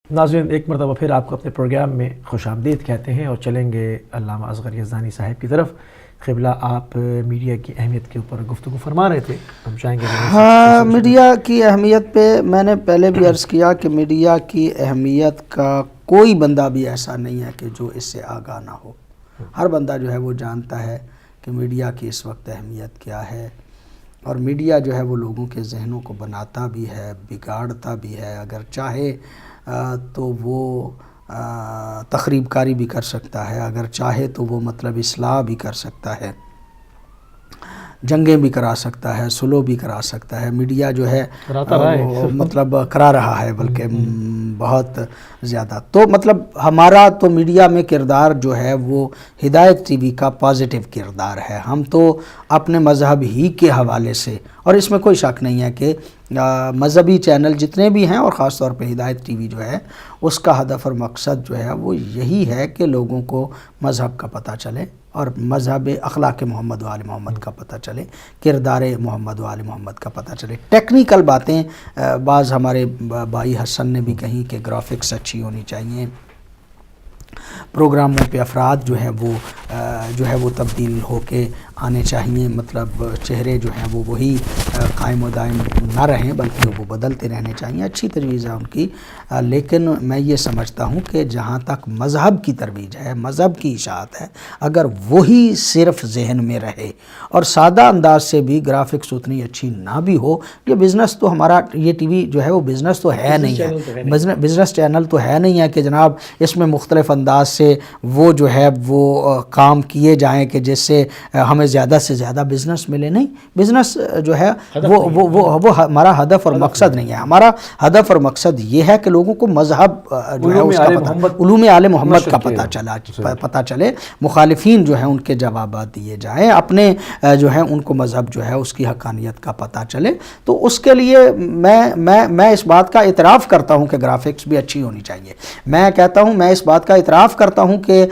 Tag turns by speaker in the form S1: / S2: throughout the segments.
S1: ناظرین، ایک مرتبہ پھر آپ کو اپنے پروگرام میں خوش آمدید کہتے ہیں اور چلیں گے علامہ اصغر یزدانی صاحب کی طرف۔ قبلہ، آپ میڈیا کی اہمیت کے اوپر گفتگو فرما رہے تھے، ہم چاہیں گے۔
S2: ہاں، میڈیا کی اہمیت پہ میں نے پہلے بھی عرض کیا کہ میڈیا کی اہمیت کا کوئی بندہ بھی ایسا نہیں ہے کہ جو اس سے آگاہ نہ ہو۔ ہر بندہ جو ہے وہ جانتا ہے کہ میڈیا کی اس وقت اہمیت کیا ہے، اور میڈیا جو ہے وہ لوگوں کے ذہنوں کو بناتا بھی ہے، بگاڑتا بھی ہے۔ اگر چاہے تو وہ تخریب کاری بھی کر سکتا ہے، اگر چاہے تو وہ مطلب اصلاح بھی کر سکتا ہے، جنگیں بھی کرا سکتا ہے، سلو بھی کرا سکتا ہے۔ میڈیا جو ہے مطلب کرا رہا ہے، بلکہ بہت زیادہ۔ تو مطلب ہمارا تو میڈیا میں کردار جو ہے وہ ہدایت ٹی وی کا پازیٹیو کردار ہے۔ ہم تو اپنے مذہب ہی کے حوالے سے، اور اس میں کوئی شک نہیں ہے کہ مذہبی چینل جتنے بھی ہیں، اور خاص طور پہ ہدایت ٹی وی جو ہے، اس کا ہدف اور مقصد جو ہے وہ یہی ہے کہ لوگوں کو مذہب کا پتہ چلے، اور مذہب اخلاق محمد و آل محمد کا پتہ چلے، کردار محمد و آل محمد کا پتہ چلے۔ ٹیکنیکل باتیں بعض ہمارے بھائی حسن نے بھی کہیں کہ گرافکس اچھی ہونی چاہیے، پروگراموں پہ افراد جو ہے وہ تبدیل ہو کے آنے چاہیے، مطلب چہرے جو ہیں وہ وہی قائم و دائم نہ رہیں، بلکہ وہ بدلتے رہنے چاہیے۔ اچھی تجویز ہے ان کی، لیکن میں یہ سمجھتا ہوں کہ جہاں تک مذہب کی ترویج ہے، مذہب کی اشاعت ہے، اگر وہی صرف ذہن میں رہے اور سادہ انداز سے بھی گرافکس اتنی اچھی نہ بھی ہو، یہ بزنس تو ہمارا یہ ٹی وی جو ہے وہ بزنس تو ہے نہیں ہے، بزنس چینل تو ہے نہیں ہے کہ جناب اس میں مختلف انداز سے وہ جو ہے وہ کام کیے جائیں کہ جس سے ہمیں زیادہ سے زیادہ بزنس ملے۔ نہیں، بزنس جو ہے وہ ہمارا ہدف اور مقصد نہیں ہے۔ ہمارا ہدف اور مقصد یہ ہے کہ لوگوں کو مذہب جو ہے اس کا پتہ، علوم آل محمد کا پتہ چلے، مخالفین جو ہیں ان کے جوابات دیے جائیں، اپنے جو ہیں ان کو مذہب جو ہے اس کی حقانیت کا پتہ چلے۔ تو اس کے لیے میں اس بات کا اعتراف کرتا ہوں کہ گرافکس بھی اچھی ہونی چاہیے۔ میں کہتا ہوں، میں اس بات کا اعتراف کرتا ہوں کہ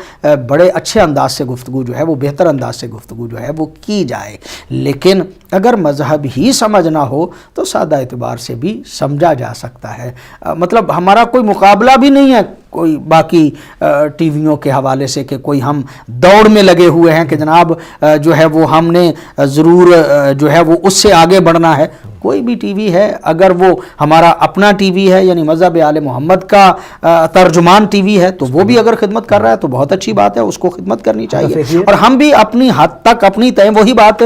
S2: بڑے اچھے انداز سے گفتگو جو ہے وہ بہتر انداز سے گفتگو جو ہے وہ کی جائے، لیکن اگر مذہب ہی سمجھنا ہو تو سادہ اعتبار سے بھی سمجھا جا سکتا ہے۔ مطلب ہمارا کوئی مقابلہ بھی نہیں ہے کوئی باقی ٹی ویوں کے حوالے سے کہ کوئی ہم دوڑ میں لگے ہوئے ہیں کہ جناب جو ہے وہ ہم نے ضرور جو ہے وہ اس سے آگے بڑھنا ہے۔ کوئی بھی ٹی وی ہے، اگر وہ ہمارا اپنا ٹی وی ہے، یعنی مذہب آل محمد کا ترجمان ٹی وی ہے، تو وہ بھی اگر خدمت کر رہا ہے تو بہت اچھی بات ہے، اس کو خدمت کرنی چاہیے۔ اور ہم بھی اپنی حد تک اپنی طے وہی بات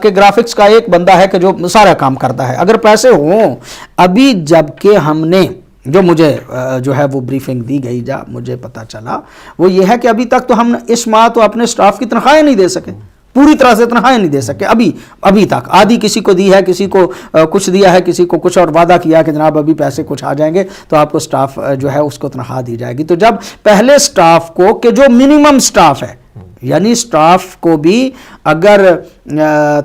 S2: کہ گرافکس کا ایک بندہ ہے کہ جو سارا کام کرتا ہے، اگر پیسے ہوں۔ ابھی جب کہ ہم نے جو مجھے جو ہے وہ بریفنگ دی گئی، مجھے پتہ چلا وہ یہ ہے کہ ابھی تک تو ہم اس ماہ تو اپنے سٹاف کی تنخواہیں نہیں دے سکے، پوری طرح سے تنخواہیں نہیں دے سکے ابھی تک۔ آدھی کسی کو دی ہے، کسی کو کچھ دیا ہے، کسی کو کچھ، اور وعدہ کیا کہ جناب ابھی پیسے کچھ آ جائیں گے تو آپ کو سٹاف جو ہے اس کو تنخواہ دی جائے گی۔ تو جب پہلے سٹاف کو کہ جو منیمم سٹاف ہے، یعنی سٹاف کو بھی اگر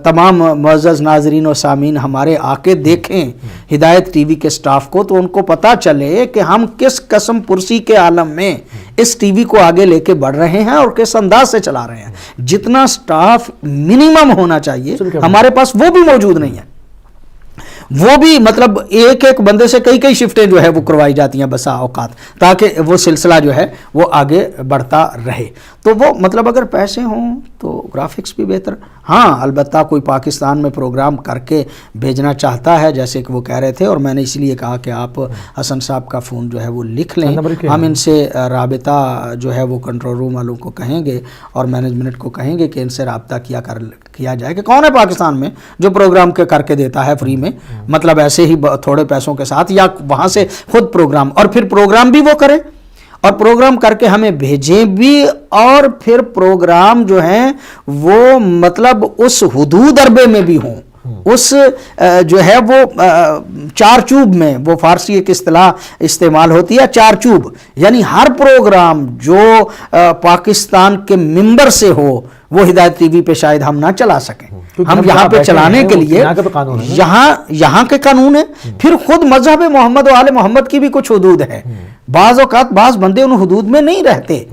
S2: تمام معزز ناظرین و سامعین ہمارے آ کے دیکھیں ہدایت ٹی وی کے سٹاف کو، تو ان کو پتہ چلے کہ ہم کس قسم پرسی کے عالم میں اس ٹی وی کو آگے لے کے بڑھ رہے ہیں اور کس انداز سے چلا رہے ہیں۔ جتنا سٹاف منیمم ہونا چاہیے ہمارے پاس وہ بھی موجود نہیں ہے، وہ بھی مطلب ایک بندے سے کئی شفٹیں جو ہے وہ کروائی جاتی ہیں بسا اوقات، تاکہ وہ سلسلہ جو ہے وہ آگے بڑھتا رہے۔ تو وہ مطلب اگر پیسے ہوں تو گرافکس بھی بہتر۔ ہاں، البتہ کوئی پاکستان میں پروگرام کر کے بھیجنا چاہتا ہے جیسے کہ وہ کہہ رہے تھے، اور میں نے اس لیے کہا کہ آپ حسن صاحب کا فون جو ہے وہ لکھ لیں، ہم ان سے رابطہ جو ہے وہ کنٹرول روم والوں کو کہیں گے اور مینجمنٹ کو کہیں گے کہ ان سے رابطہ کیا جائے کہ کون ہے پاکستان میں جو پروگرام کر کے دیتا ہے فری میں، مطلب ایسے ہی تھوڑے پیسوں کے ساتھ، یا وہاں سے خود پروگرام، اور پھر پروگرام بھی وہ کرے اور پروگرام کر کے ہمیں بھیجیں بھی، اور پھر پروگرام جو ہیں وہ مطلب اس حدود عربے میں بھی ہوں، اس جو ہے وہ چارچوب میں، وہ فارسی ایک اصطلاح استعمال ہوتی ہے چارچوب، یعنی ہر پروگرام جو پاکستان کے ممبر سے ہو وہ ہدایت ٹی وی پہ شاید ہم نہ چلا سکیں۔ ہم یہاں پہ چلانے کے لیے یہاں کے قانون ہے، پھر خود مذہب محمد و آل محمد کی بھی کچھ حدود ہے، بعض اوقات بعض بندے ان حدود میں نہیں رہتے۔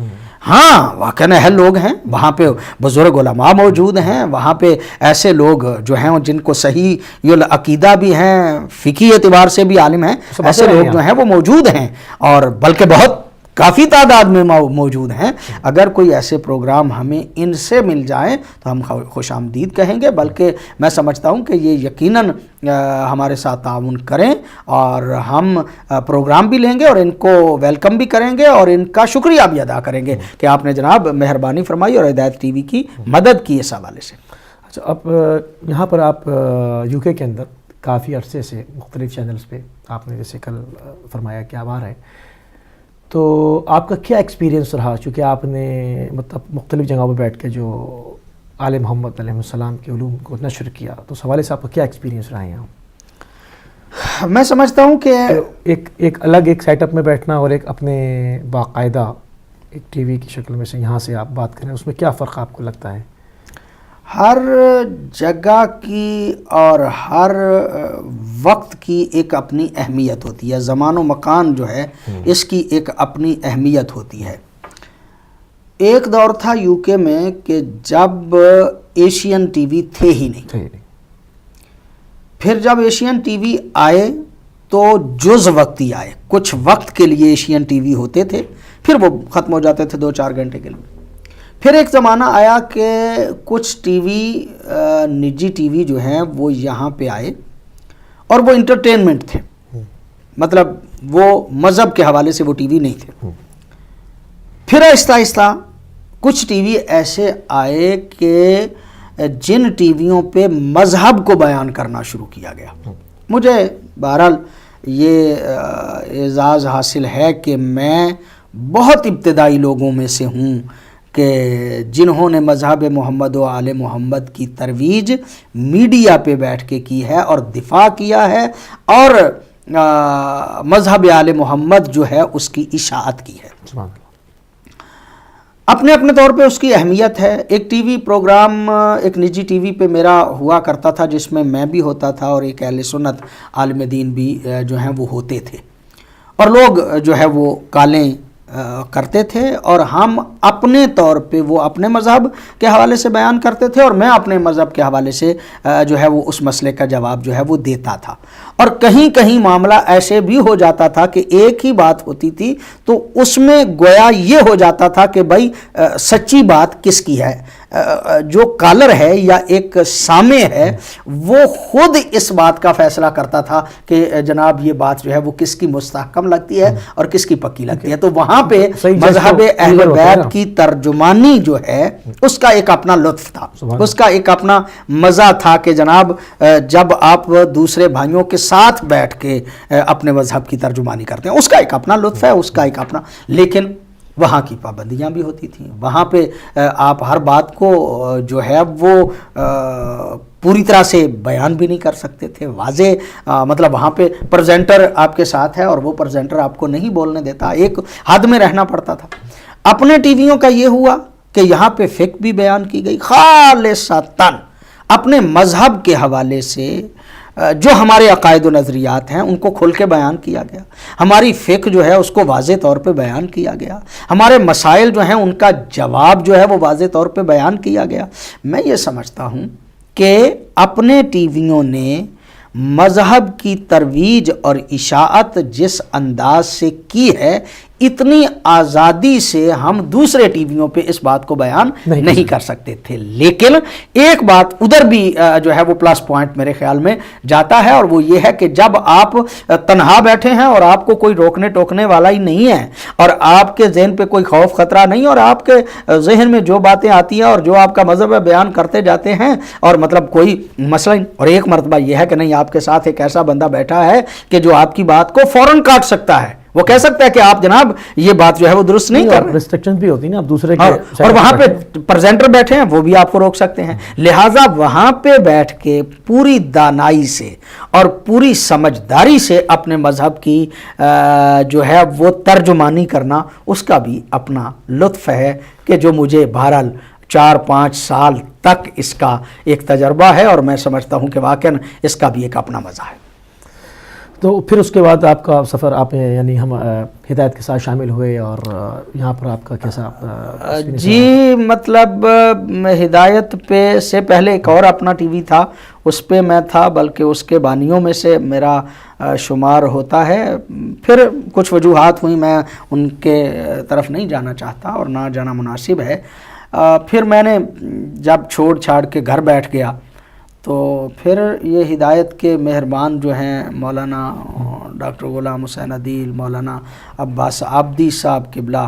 S2: ہاں واقعی اہل لوگ ہیں وہاں پہ، بزرگ علماء موجود ہیں وہاں پہ، ایسے لوگ جو ہیں جن کو صحیح عقیدہ بھی ہیں، فقہی اعتبار سے بھی عالم ہیں، ایسے لوگ جو ہیں وہ موجود ہیں، اور بلکہ بہت کافی تعداد میں موجود ہیں۔ اگر کوئی ایسے پروگرام ہمیں ان سے مل جائیں تو ہم خوش آمدید کہیں گے، بلکہ میں سمجھتا ہوں کہ یہ یقیناً ہمارے ساتھ تعاون کریں، اور ہم پروگرام بھی لیں گے اور ان کو ویلکم بھی کریں گے اور ان کا شکریہ بھی ادا کریں گے کہ آپ نے جناب مہربانی فرمائی اور ہدایت ٹی وی کی مدد کی اس حوالے سے۔
S1: اچھا، اب یہاں پر آپ یو کے اندر کافی عرصے سے مختلف چینلز پہ آپ نے جیسے کل فرمایا کہ آپ آ رہے ہیں، تو آپ کا کیا ایکسپیرینس رہا، چونکہ آپ نے مطلب مختلف جگہوں پہ بیٹھ کے جو آل محمد علیہ السلام کے علوم کو نشر کیا، تو اس حوالے سے آپ کا کیا ایکسپیرینس رہا یہاں؟
S2: میں سمجھتا ہوں کہ
S1: ایک الگ ایک سیٹ اپ میں بیٹھنا اور ایک اپنے باقاعدہ ایک ٹی وی کی شکل میں سے یہاں سے آپ بات کریں، اس میں کیا فرق آپ کو لگتا ہے؟
S2: ہر جگہ کی اور ہر وقت کی ایک اپنی اہمیت ہوتی ہے، زمان و مکان جو ہے اس کی ایک اپنی اہمیت ہوتی ہے۔ ایک دور تھا یو کے میں کہ جب ایشین ٹی وی تھے ہی نہیں، پھر جب ایشین ٹی وی آئے تو جز وقتی آئے، کچھ وقت کے لیے ایشین ٹی وی ہوتے تھے، پھر وہ ختم ہو جاتے تھے 2-4 گھنٹے کے لیے۔ پھر ایک زمانہ آیا کہ کچھ ٹی وی نجی ٹی وی جو ہیں وہ یہاں پہ آئے اور وہ انٹرٹینمنٹ تھے، مطلب وہ مذہب کے حوالے سے وہ ٹی وی نہیں تھے۔ پھر آہستہ آہستہ کچھ ٹی وی ایسے آئے کہ جن ٹی ویوں پہ مذہب کو بیان کرنا شروع کیا گیا۔ مجھے بہرحال یہ اعزاز حاصل ہے کہ میں بہت ابتدائی لوگوں میں سے ہوں کہ جنہوں نے مذہب محمد و آل محمد کی ترویج میڈیا پہ بیٹھ کے کی ہے اور دفاع کیا ہے، اور مذہب آل محمد جو ہے اس کی اشاعت کی ہے۔ اپنے اپنے طور پہ اس کی اہمیت ہے۔ ایک ٹی وی پروگرام ایک نجی ٹی وی پہ میرا ہوا کرتا تھا جس میں میں بھی ہوتا تھا اور ایک اہل سنت عالم دین بھی جو ہیں وہ ہوتے تھے، اور لوگ جو ہے وہ کالیں کرتے تھے، اور ہم اپنے طور پہ وہ اپنے مذہب کے حوالے سے بیان کرتے تھے اور میں اپنے مذہب کے حوالے سے جو ہے وہ اس مسئلے کا جواب جو ہے وہ دیتا تھا۔ اور کہیں کہیں معاملہ ایسے بھی ہو جاتا تھا کہ ایک ہی بات ہوتی تھی تو اس میں گویا یہ ہو جاتا تھا کہ بھائی سچی بات کس کی ہے، جو کالر ہے یا ایک سامع ہے وہ خود اس بات کا فیصلہ کرتا تھا کہ جناب یہ بات جو ہے وہ کس کی مستحکم لگتی ہے اور کس کی پکی لگتی ہے۔ تو وہاں پہ مذہب اہل بیت کی ترجمانی جو ہے اس کا ایک اپنا لطف تھا، اس کا ایک اپنا مزہ تھا کہ جناب جب آپ دوسرے بھائیوں کے ساتھ بیٹھ کے اپنے مذہب کی ترجمانی کرتے ہیں، اس کا ایک اپنا لطف ہے، اس کا ایک اپنا، لیکن وہاں کی پابندیاں بھی ہوتی تھیں۔ وہاں پہ آپ ہر بات کو جو ہے وہ پوری طرح سے بیان بھی نہیں کر سکتے تھے، واضح مطلب وہاں پہ پریزنٹر آپ کے ساتھ ہے اور وہ پریزنٹر آپ کو نہیں بولنے دیتا، ایک حد میں رہنا پڑتا تھا۔ اپنے ٹی ویوں کا یہ ہوا کہ یہاں پہ فقہ بھی بیان کی گئی، خالصتاً اپنے مذہب کے حوالے سے جو ہمارے عقائد و نظریات ہیں ان کو کھل کے بیان کیا گیا، ہماری فقہ جو ہے اس کو واضح طور پہ بیان کیا گیا، ہمارے مسائل جو ہیں ان کا جواب جو ہے وہ واضح طور پہ بیان کیا گیا۔ میں یہ سمجھتا ہوں کہ اپنے ٹی ویوں نے مذہب کی ترویج اور اشاعت جس انداز سے کی ہے، اتنی آزادی سے ہم دوسرے ٹی ویوں پہ اس بات کو بیان نہیں کر سکتے تھے۔ لیکن ایک بات ادھر بھی جو ہے وہ پلس پوائنٹ میرے خیال میں جاتا ہے، اور وہ یہ ہے کہ جب آپ تنہا بیٹھے ہیں اور آپ کو کوئی روکنے ٹوکنے والا ہی نہیں ہے اور آپ کے ذہن پہ کوئی خوف خطرہ نہیں، اور آپ کے ذہن میں جو باتیں آتی ہیں اور جو آپ کا مذہب ہے بیان کرتے جاتے ہیں، اور مطلب کوئی مسئلہ نہیں، اور ایک مرتبہ یہ ہے کہ نہیں آپ کے ساتھ ایک ایسا بندہ بیٹھا ہے کہ جو آپ کی بات کو فوراً کاٹ سکتا ہے، وہ کہہ سکتا ہے کہ آپ جناب یہ بات جو ہے وہ درست نہیں کر رہے،
S1: ریسٹرکشن بھی ہوتی نا اب دوسرے کے،
S2: اور وہاں پہ پریزنٹر بیٹھے ہیں وہ بھی آپ کو روک سکتے ہیں۔ لہٰذا وہاں پہ بیٹھ کے پوری دانائی سے اور پوری سمجھداری سے اپنے مذہب کی جو ہے وہ ترجمانی کرنا، اس کا بھی اپنا لطف ہے کہ جو مجھے بہرحال 4-5 سال تک اس کا ایک تجربہ ہے، اور میں سمجھتا ہوں کہ واقعاً اس کا بھی ایک اپنا مزہ ہے۔
S1: تو پھر اس کے بعد آپ کا سفر آپ یعنی ہم ہدایت کے ساتھ شامل ہوئے اور یہاں پر آپ کا کیسا
S2: جی مطلب ہدایت پہ سے پہلے ایک اور اپنا ٹی وی تھا، اس پہ میں تھا، بلکہ اس کے بانیوں میں سے میرا شمار ہوتا ہے. پھر کچھ وجوہات ہوئی، میں ان کے طرف نہیں جانا چاہتا اور نہ جانا مناسب ہے. پھر میں نے جب چھوڑ چھاڑ کے گھر بیٹھ گیا تو پھر یہ ہدایت کے مہربان جو ہیں مولانا ڈاکٹر غلام حسین عدیل، مولانا عباس عابدی صاحب قبلہ،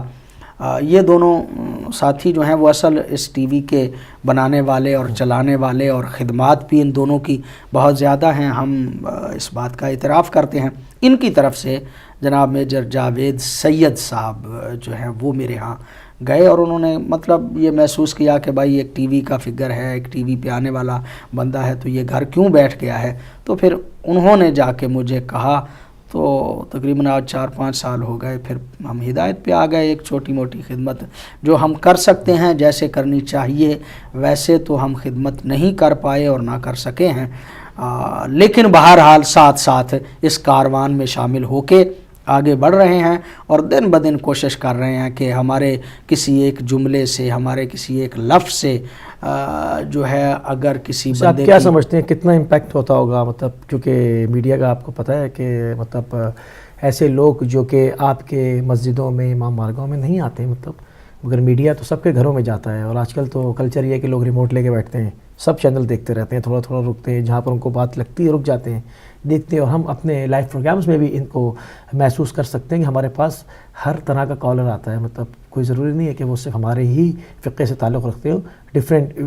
S2: یہ دونوں ساتھی جو ہیں وہ اصل اس ٹی وی کے بنانے والے اور چلانے والے، اور خدمات بھی ان دونوں کی بہت زیادہ ہیں، ہم اس بات کا اعتراف کرتے ہیں. ان کی طرف سے جناب میجر جاوید سید صاحب جو ہیں وہ میرے ہاں گئے، اور انہوں نے مطلب یہ محسوس کیا کہ بھائی ایک ٹی وی کا فگر ہے، ایک ٹی وی پہ آنے والا بندہ ہے، تو یہ گھر کیوں بیٹھ گیا ہے. تو پھر انہوں نے جا کے مجھے کہا، تو تقریباً آج 4-5 سال ہو گئے. پھر ہم ہدایت پہ آ گئے. ایک چھوٹی موٹی خدمت جو ہم کر سکتے ہیں، جیسے کرنی چاہیے ویسے تو ہم خدمت نہیں کر پائے اور نہ کر سکے ہیں، لیکن بہرحال ساتھ ساتھ اس کاروان میں شامل ہو کے آگے بڑھ رہے ہیں، اور دن بدن کوشش کر رہے ہیں کہ ہمارے کسی ایک جملے سے، ہمارے کسی ایک لفظ سے جو ہے اگر کسی بندے
S1: آپ کیا سمجھتے ہیں کتنا امپیکٹ ہوتا ہوگا؟ مطلب کیونکہ میڈیا کا آپ کو پتہ ہے کہ مطلب ایسے لوگ جو کہ آپ کے مسجدوں میں، امام بارگاہوں میں نہیں آتے ہیں، مطلب مگر میڈیا تو سب کے گھروں میں جاتا ہے، اور آج کل تو کلچر یہ ہے کہ لوگ ریموٹ لے کے بیٹھتے ہیں، سب چینل دیکھتے رہتے ہیں، تھوڑا تھوڑا رکتے ہیں، جہاں پر ان کو بات لگتی ہے رک جاتے ہیں، دیکھتے ہیں. اور ہم اپنے لائیو پروگرامز میں بھی ان کو محسوس کر سکتے ہیں کہ ہمارے پاس ہر طرح کا کالر آتا ہے. مطلب کوئی ضروری نہیں ہے کہ وہ صرف ہمارے ہی فقہ سے تعلق رکھتے ہو، ڈفرینٹ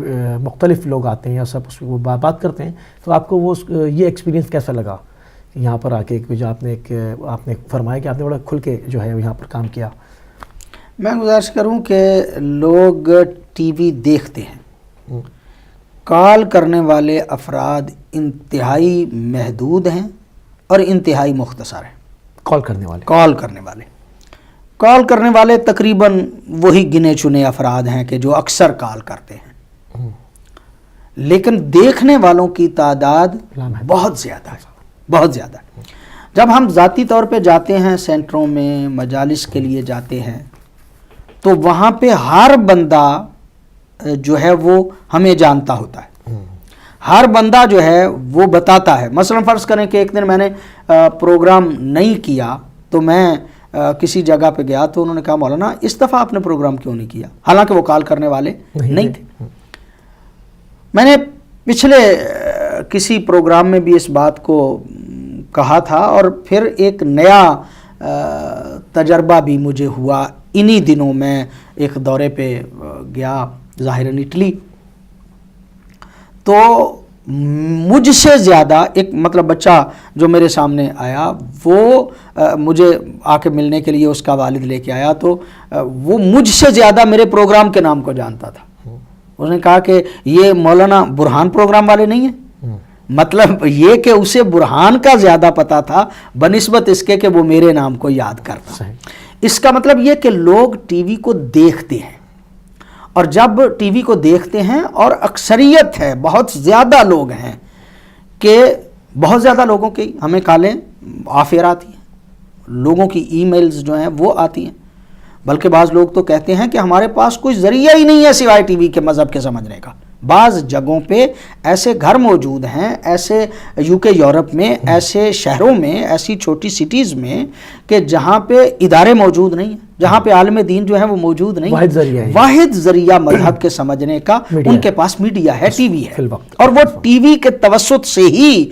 S1: مختلف لوگ آتے ہیں اور سب اس کو بات کرتے ہیں. تو آپ کو وہ یہ ایکسپیرینس کیسا لگا یہاں پر آ کے، جو آپ نے فرمایا کہ آپ نے بڑا کھل کے جو ہے یہاں پر کام کیا؟
S2: میں گزارش کروں کہ لوگ ٹی وی دیکھتے ہیں، کال کرنے والے افراد انتہائی محدود ہیں اور انتہائی مختصر ہیں.
S1: کال
S2: کرنے والے تقریباً وہی گنے چنے افراد ہیں کہ جو اکثر کال کرتے ہیں، لیکن دیکھنے والوں کی تعداد بہت زیادہ ہے. جب ہم ذاتی طور پہ جاتے ہیں سینٹروں میں، مجالس کے لیے جاتے ہیں، تو وہاں پہ ہر بندہ جو ہے وہ ہمیں جانتا ہوتا ہے، ہر بندہ جو ہے وہ بتاتا ہے. مثلا فرض کریں کہ ایک دن میں نے پروگرام نہیں کیا، تو میں کسی جگہ پہ گیا تو انہوں نے کہا مولانا اس دفعہ آپ نے پروگرام کیوں نہیں کیا، حالانکہ وہ کال کرنے والے نہیں تھے. میں نے پچھلے کسی پروگرام میں بھی اس بات کو کہا تھا، اور پھر ایک نیا تجربہ بھی مجھے ہوا. انہی دنوں میں ایک دورے پہ گیا ظاہراً اٹلی، تو مجھ سے زیادہ ایک مطلب بچہ جو میرے سامنے آیا، وہ مجھے آ کے ملنے کے لیے اس کا والد لے کے آیا، تو وہ مجھ سے زیادہ میرے پروگرام کے نام کو جانتا تھا. اس نے کہا کہ یہ مولانا برہان پروگرام والے نہیں ہیں. مطلب یہ کہ اسے برہان کا زیادہ پتہ تھا بنسبت اس کے کہ وہ میرے نام کو یاد کرتا. اس کا مطلب یہ کہ لوگ ٹی وی کو دیکھتے ہیں، اور جب ٹی وی کو دیکھتے ہیں، اور اکثریت ہے، بہت زیادہ لوگ ہیں کہ بہت زیادہ لوگوں کی ہمیں کالیں آف ایئر آتی ہیں، لوگوں کی ای میلز جو ہیں وہ آتی ہیں، بلکہ بعض لوگ تو کہتے ہیں کہ ہمارے پاس کوئی ذریعہ ہی نہیں ہے سوائے ٹی وی کے مذہب کے سمجھنے کا. بعض جگہوں پہ ایسے گھر موجود ہیں، ایسے UK یورپ میں، ایسے شہروں میں، ایسی چھوٹی سٹیز میں کہ جہاں پہ ادارے موجود نہیں ہیں، جہاں پہ عالم دین جو ہیں وہ موجود نہیں ہیں. واحد ذریعہ مذہب کے سمجھنے کا ان کے پاس میڈیا ہے، ٹی وی ہے، اور وہ ٹی وی کے توسط سے ہی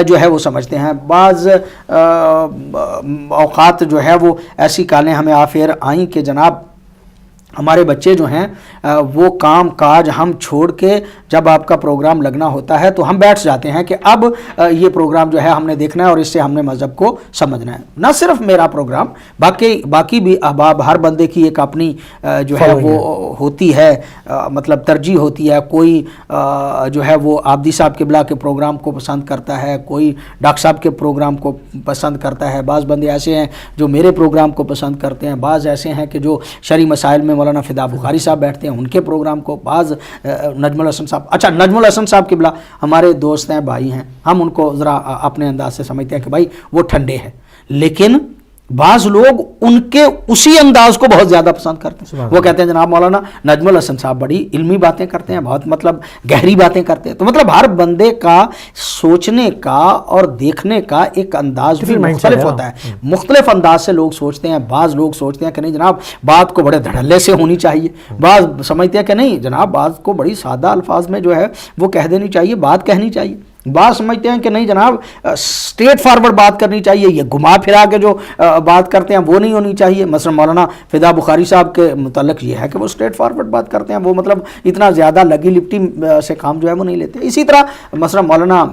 S2: جو ہے وہ سمجھتے ہیں. بعض اوقات جو ہے وہ ایسی کالیں ہمیں آف ایئر آئیں کہ جناب ہمارے بچے جو ہیں وہ کام کاج ہم چھوڑ کے جب آپ کا پروگرام لگنا ہوتا ہے تو ہم بیٹھ جاتے ہیں کہ اب یہ پروگرام جو ہے ہم نے دیکھنا ہے اور اس سے ہم نے مذہب کو سمجھنا ہے. نہ صرف میرا پروگرام، باقی بھی احباب، ہر بندے کی ایک اپنی جو ہے وہ ہوتی ہے، مطلب ترجیح ہوتی ہے. کوئی جو ہے وہ عابدی صاحب قبلہ کے پروگرام کو پسند کرتا ہے، کوئی ڈاکٹر صاحب کے پروگرام کو پسند کرتا ہے. بعض بندے ایسے ہیں جو میرے پروگرام کو پسند کرتے ہیں، بعض ایسے ہیں کہ جو شرعی مسائل میں مولانا فدا بخاری صاحب بیٹھتے ہیں ان کے پروگرام کو، بعض نجم الحسن صاحب، اچھا نجم الحسن صاحب قبلہ ہمارے دوست ہیں، بھائی ہیں، ہم ان کو ذرا اپنے انداز سے سمجھتے ہیں کہ بھائی وہ ٹھنڈے ہیں، لیکن بعض لوگ ان کے اسی انداز کو بہت زیادہ پسند کرتے ہیں. وہ کہتے ہیں جناب مولانا نجم الحسن صاحب بڑی علمی باتیں کرتے ہیں، بہت مطلب گہری باتیں کرتے ہیں. تو مطلب ہر بندے کا سوچنے کا اور دیکھنے کا ایک انداز بھی مختلف ہوتا ہے. مختلف انداز سے لوگ سوچتے ہیں. بعض لوگ سوچتے ہیں کہ نہیں جناب بات کو بڑے دھڑلے سے ہونی چاہیے، بعض سمجھتے ہیں کہ نہیں جناب بات کو بڑی سادہ الفاظ میں جو ہے وہ کہہ دینی چاہیے، بات کہنی چاہیے. بعض سمجھتے ہیں کہ نہیں جناب اسٹریٹ فارورڈ بات کرنی چاہیے، یہ گھما پھرا کے جو بات کرتے ہیں وہ نہیں ہونی چاہیے. مثلا مولانا فدا بخاری صاحب کے متعلق یہ ہے کہ وہ اسٹریٹ فارورڈ بات کرتے ہیں، وہ مطلب اتنا زیادہ لگی لپٹی سے کام جو ہے وہ نہیں لیتے. اسی طرح مثلا مولانا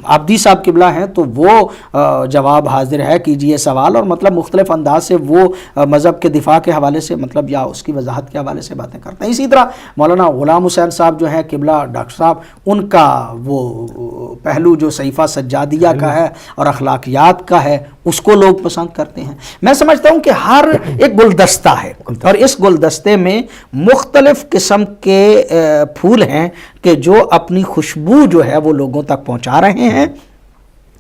S2: عابدی صاحب قبلہ ہیں تو وہ جواب حاضر ہے کیجئے سوال، اور مطلب مختلف انداز سے وہ مذہب کے دفاع کے حوالے سے مطلب یا اس کی وضاحت کے حوالے سے باتیں کرتے ہیں. اسی طرح مولانا غلام حسین صاحب جو ہیں قبلہ ڈاکٹر صاحب، ان کا وہ پہلو جو صحیفہ سجادیہ کا ہے اور اخلاقیات کا ہے اس کو لوگ پسند کرتے ہیں. میں سمجھتا ہوں کہ ہر ایک گلدستہ ہے اور اس گلدستے میں مختلف قسم کے پھول ہیں کہ جو اپنی خوشبو جو ہے وہ لوگوں تک پہنچا رہے ہیں،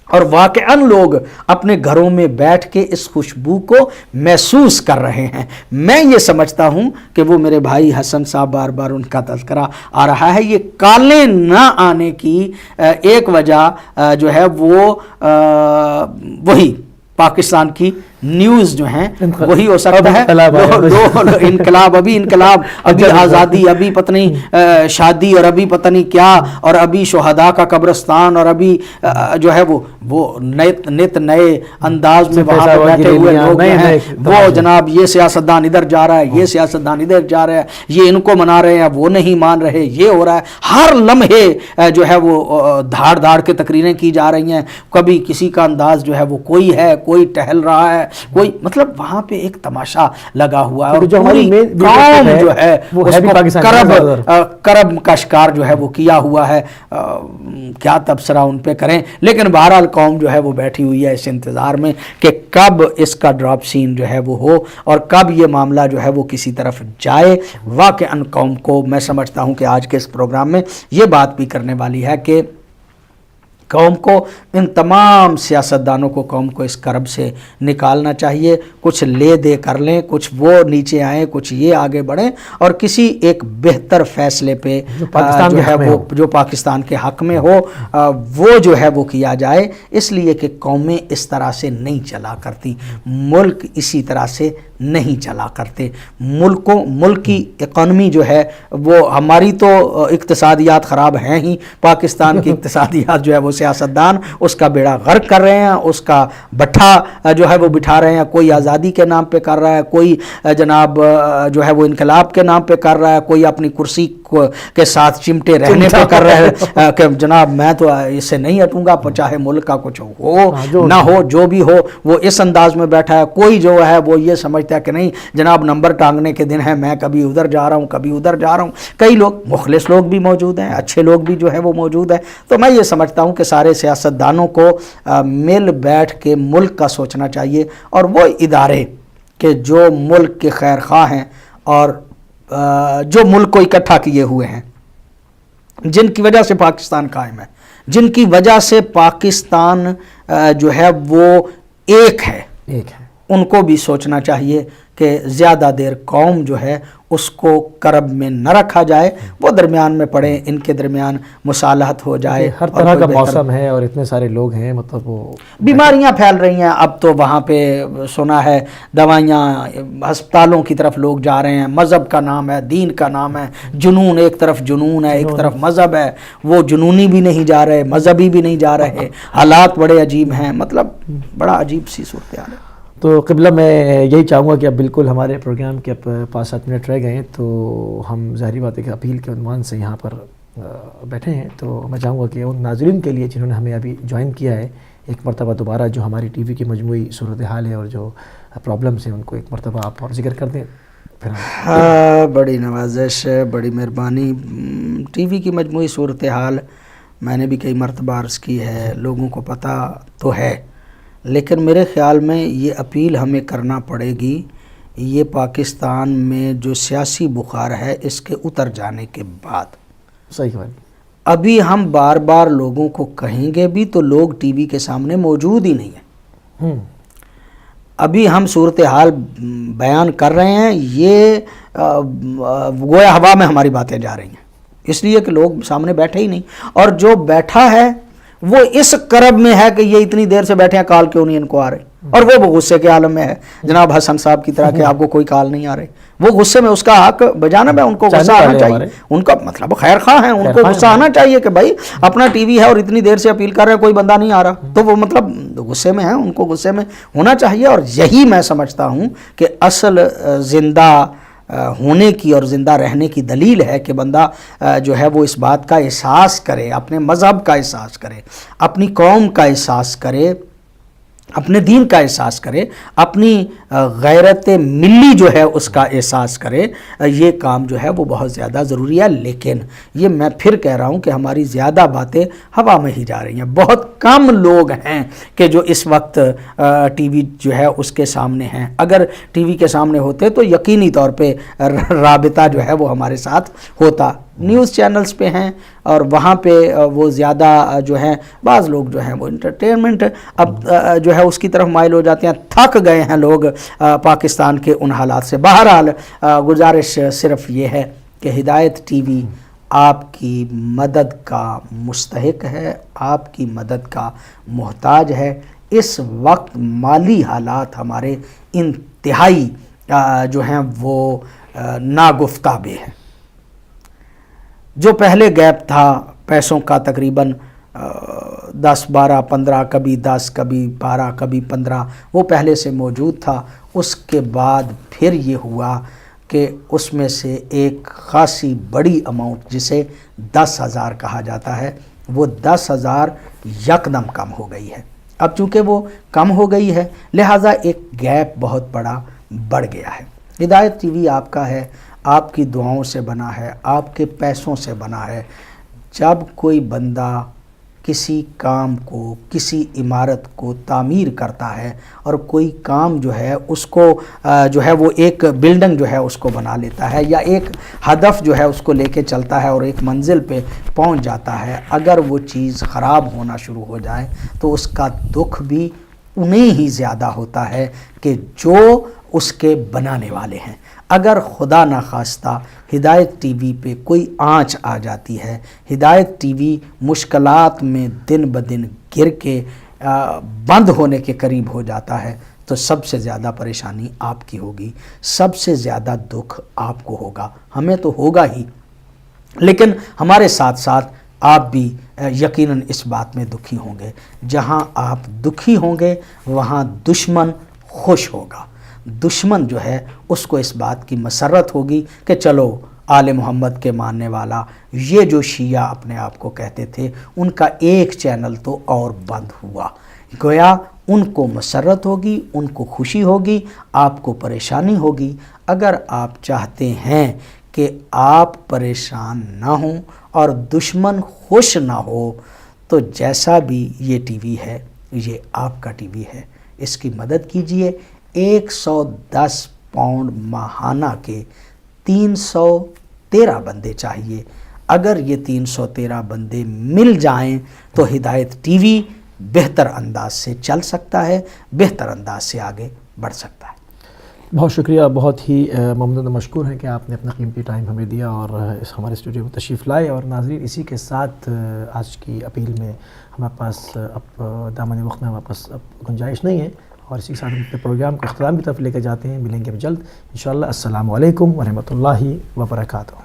S2: اور واقعاً لوگ اپنے گھروں میں بیٹھ کے اس خوشبو کو محسوس کر رہے ہیں. میں یہ سمجھتا ہوں کہ وہ میرے بھائی حسن صاحب بار بار ان کا تذکرہ آ رہا ہے، یہ کالے نہ آنے کی ایک وجہ جو ہے وہ وہی پاکستان کی نیوز جو ہیں وہی ہو سکتا ہے. انقلاب ابھی آزادی، ابھی پتہ نہیں شادی، اور ابھی پتہ نہیں کیا، اور ابھی شہداء کا قبرستان، اور ابھی جو ہے وہ نت نئے انداز میں وہاں پہ بیٹھے ہوئے لوگ ہیں، وہ جناب یہ سیاستدان ادھر جا رہا ہے، یہ سیاستدان ادھر جا رہا ہے، یہ ان کو منا رہے ہیں وہ نہیں مان رہے، یہ ہو رہا ہے. ہر لمحے جو ہے وہ دھاڑ دھاڑ کے تقریریں کی جا رہی ہیں. کبھی کسی کا انداز جو ہے وہ کوئی ہے، کوئی ٹہل رہا ہے، کوئی مطلب وہاں پہ ایک تماشا لگا ہوا ہے. اور جو ہماری قوم جو ہے اس کو کرب کا شکار جو ہے وہ کیا ہوا ہے. کیا تبصرہ ان پہ کریں، لیکن بہرحال قوم جو ہے وہ بیٹھی ہوئی ہے اس انتظار میں کہ کب اس کا ڈراپ سین جو ہے وہ ہو اور کب یہ معاملہ جو ہے وہ کسی طرف جائے. واقعاً قوم کو میں سمجھتا ہوں کہ آج کے اس پروگرام میں یہ بات بھی کرنے والی ہے کہ قوم کو، ان تمام سیاستدانوں کو قوم کو اس کرب سے نکالنا چاہیے. کچھ لے دے کر لیں، کچھ وہ نیچے آئیں، کچھ یہ آگے بڑھیں، اور کسی ایک بہتر فیصلے پہ جو ہے وہ جو پاکستان کے حق میں ہو وہ جو ہے وہ کیا جائے. اس لیے کہ قومیں اس طرح سے نہیں چلا کرتی، ملک اسی طرح سے نہیں چلا کرتے. ملک کی اکانومی جو ہے وہ، ہماری تو اقتصادیات خراب ہیں ہی، پاکستان کی اقتصادیات جو ہے وہ سیاستدان اس کا بیڑا غرق کر رہے ہیں، اس کا بٹھا جو ہے وہ بٹھا رہے ہیں. کوئی آزادی کے نام پہ کر رہا ہے، کوئی جناب جو ہے وہ انقلاب کے نام پہ کر رہا ہے، کوئی اپنی کرسی کے ساتھ چمٹے رہنے پہ کر رہا ہے کہ جناب میں تو اس سے نہیں ہٹوں گا چاہے ملک کا کچھ ہو نہ ہو، جو بھی ہو وہ اس انداز میں بیٹھا ہے. کوئی جو ہے وہ یہ سمجھتا ہے کہ نہیں جناب نمبر ٹانگنے کے دن ہے، میں کبھی ادھر جا رہا ہوں کبھی ادھر جا رہا ہوں. کئی لوگ مخلص لوگ بھی موجود ہیں، اچھے لوگ بھی جو ہے وہ موجود ہیں. تو میں یہ سمجھتا ہوں کہ سارے سیاستدانوں کو مل بیٹھ کے ملک کا سوچنا چاہیے، اور وہ ادارے کہ جو ملک کے خیر خواہ ہیں اور جو ملک کو اکٹھا کیے ہوئے ہیں، جن کی وجہ سے پاکستان قائم ہے، جن کی وجہ سے پاکستان جو ہے وہ ایک ہے، ان کو بھی سوچنا چاہیے کہ زیادہ دیر قوم جو ہے اس کو کرب میں نہ رکھا جائے، وہ درمیان میں پڑے، ان کے درمیان مصالحت ہو جائے.
S1: ہر طرح کا موسم ہے اور اتنے سارے لوگ ہیں، مطلب وہ
S2: بیماریاں پھیل رہی ہیں. اب تو وہاں پہ سنا ہے دوائیاں، ہسپتالوں کی طرف لوگ جا رہے ہیں. مذہب کا نام ہے، دین کا نام ہے، جنون، ایک طرف جنون ہے، ایک طرف مذہب ہے. وہ جنونی بھی نہیں جا رہے، مذہبی بھی نہیں جا رہے. حالات بڑے عجیب ہیں، مطلب بڑا عجیب سی صورتحال ہے.
S1: تو قبلہ میں یہی چاہوں گا کہ اب بالکل ہمارے پروگرام کے اب 5-7 منٹ رہ گئے ہیں، تو ہم ظاہری بات ہے کہ اپیل کے عنوان سے یہاں پر بیٹھے ہیں. تو میں چاہوں گا کہ ان ناظرین کے لیے جنہوں نے ہمیں ابھی جوائن کیا ہے، ایک مرتبہ دوبارہ جو ہماری ٹی وی کی مجموعی صورتحال ہے اور جو پرابلمس ہیں ان کو ایک مرتبہ آپ اور ذکر کر دیں.
S2: ہاں، بڑی نوازش، بڑی مہربانی. ٹی وی کی مجموعی صورتحال میں نے بھی کئی مرتبہ عرض کی ہے، لوگوں کو پتہ تو ہے، لیکن میرے خیال میں یہ اپیل ہمیں کرنا پڑے گی یہ پاکستان میں جو سیاسی بخار ہے اس کے اتر جانے کے بعد،
S1: صحیح بات.
S2: ابھی ہم بار بار لوگوں کو کہیں گے بھی تو لوگ ٹی وی کے سامنے موجود ہی نہیں ہیں. ابھی ہم صورتحال بیان کر رہے ہیں، یہ گویا ہوا میں ہماری باتیں جا رہی ہیں، اس لیے کہ لوگ سامنے بیٹھے ہی نہیں. اور جو بیٹھا ہے وہ اس کرب میں ہے کہ یہ اتنی دیر سے بیٹھے ہیں، کال کیوں نہیں ان کو آ رہے، اور وہ غصے کے عالم میں ہے جناب حسن صاحب کی طرح کہ آپ کو کوئی کال نہیں آ رہے. وہ غصے میں، اس کا حق بجانب ہے، ان کو غصہ آنا چاہیے، ان کا مطلب خیر خواہ ہیں، ان کو غصہ آنا چاہیے کہ بھائی اپنا ٹی وی ہے اور اتنی دیر سے اپیل کر رہے ہیں، کوئی بندہ نہیں آ رہا، تو وہ مطلب غصے میں ہیں، ان کو غصے میں ہونا چاہیے. اور یہی میں سمجھتا ہوں کہ اصل زندہ ہونے کی اور زندہ رہنے کی دلیل ہے کہ بندہ جو ہے وہ اس بات کا احساس کرے، اپنے مذہب کا احساس کرے، اپنی قوم کا احساس کرے، اپنے دین کا احساس کرے، اپنی غیرت ملی جو ہے اس کا احساس کرے. یہ کام جو ہے وہ بہت زیادہ ضروری ہے. لیکن یہ میں پھر کہہ رہا ہوں کہ ہماری زیادہ باتیں ہوا میں ہی جا رہی ہیں. بہت کم لوگ ہیں کہ جو اس وقت ٹی وی جو ہے اس کے سامنے ہیں. اگر ٹی وی کے سامنے ہوتے تو یقینی طور پہ رابطہ جو ہے وہ ہمارے ساتھ ہوتا. نیوز چینلز پہ ہیں اور وہاں پہ وہ زیادہ جو ہیں، بعض لوگ جو ہیں وہ انٹرٹینمنٹ اب جو ہے اس کی طرف مائل ہو جاتے ہیں. تھک گئے ہیں لوگ پاکستان کے ان حالات سے. بہرحال گزارش صرف یہ ہے کہ ہدایت ٹی وی آپ کی مدد کا مستحق ہے، آپ کی مدد کا محتاج ہے. اس وقت مالی حالات ہمارے انتہائی جو ہیں وہ ناگفتابے ہیں. جو پہلے گیپ تھا پیسوں کا تقریباً 10 12 15 کبھی 10 کبھی 12 کبھی 15 وہ پہلے سے موجود تھا. اس کے بعد پھر یہ ہوا کہ اس میں سے ایک خاصی بڑی اماؤنٹ جسے 10,000 کہا جاتا ہے، وہ 10,000 یکدم کم ہو گئی ہے. اب چونکہ وہ کم ہو گئی ہے لہٰذا ایک گیپ بہت بڑا بڑھ گیا ہے. ہدایت ٹی وی آپ کا ہے، آپ کی دعاؤں سے بنا ہے، آپ کے پیسوں سے بنا ہے. جب کوئی بندہ کسی کام کو، کسی عمارت کو تعمیر کرتا ہے اور کوئی کام جو ہے اس کو جو ہے وہ ایک بلڈنگ جو ہے اس کو بنا لیتا ہے یا ایک ہدف جو ہے اس کو لے کے چلتا ہے اور ایک منزل پہ پہنچ جاتا ہے، اگر وہ چیز خراب ہونا شروع ہو جائے تو اس کا دکھ بھی انہیں ہی زیادہ ہوتا ہے کہ جو اس کے بنانے والے ہیں. اگر خدا نخواستہ ہدایت ٹی وی پہ کوئی آنچ آ جاتی ہے، ہدایت ٹی وی مشکلات میں دن بدن گر کے بند ہونے کے قریب ہو جاتا ہے تو سب سے زیادہ پریشانی آپ کی ہوگی، سب سے زیادہ دکھ آپ کو ہوگا. ہمیں تو ہوگا ہی، لیکن ہمارے ساتھ ساتھ آپ بھی یقیناً اس بات میں دکھی ہوں گے. جہاں آپ دکھی ہوں گے وہاں دشمن خوش ہوگا. دشمن جو ہے اس کو اس بات کی مسرت ہوگی کہ چلو آل محمد کے ماننے والا، یہ جو شیعہ اپنے آپ کو کہتے تھے، ان کا ایک چینل تو اور بند ہوا. گویا ان کو مسرت ہوگی، ان کو خوشی ہوگی، آپ کو پریشانی ہوگی. اگر آپ چاہتے ہیں کہ آپ پریشان نہ ہوں اور دشمن خوش نہ ہو تو جیسا بھی یہ ٹی وی ہے یہ آپ کا ٹی وی ہے، اس کی مدد کیجئے. 110 پاؤنڈ ماہانہ کے 313 بندے چاہیے. اگر یہ 313 بندے مل جائیں تو ہدایت ٹی وی بہتر انداز سے چل سکتا ہے، بہتر انداز سے آگے بڑھ سکتا ہے.
S1: بہت شکریہ، بہت ہی ممنون و مشکور ہیں کہ آپ نے اپنا قیمتی ٹائم ہمیں دیا اور اس ہمارے اسٹوڈیو میں تشریف لائے. اور ناظرین، اسی کے ساتھ آج کی اپیل میں ہمارے پاس اب دامن وقت میں ہمارے پاس اب گنجائش نہیں ہے، اور اسی کے ساتھ ہم اپنے پروگرام کو اختتام کی طرف لے کے جاتے ہیں. ملیں گے اب جلد انشاءاللہ. السلام علیکم ورحمۃ اللہ وبرکاتہ.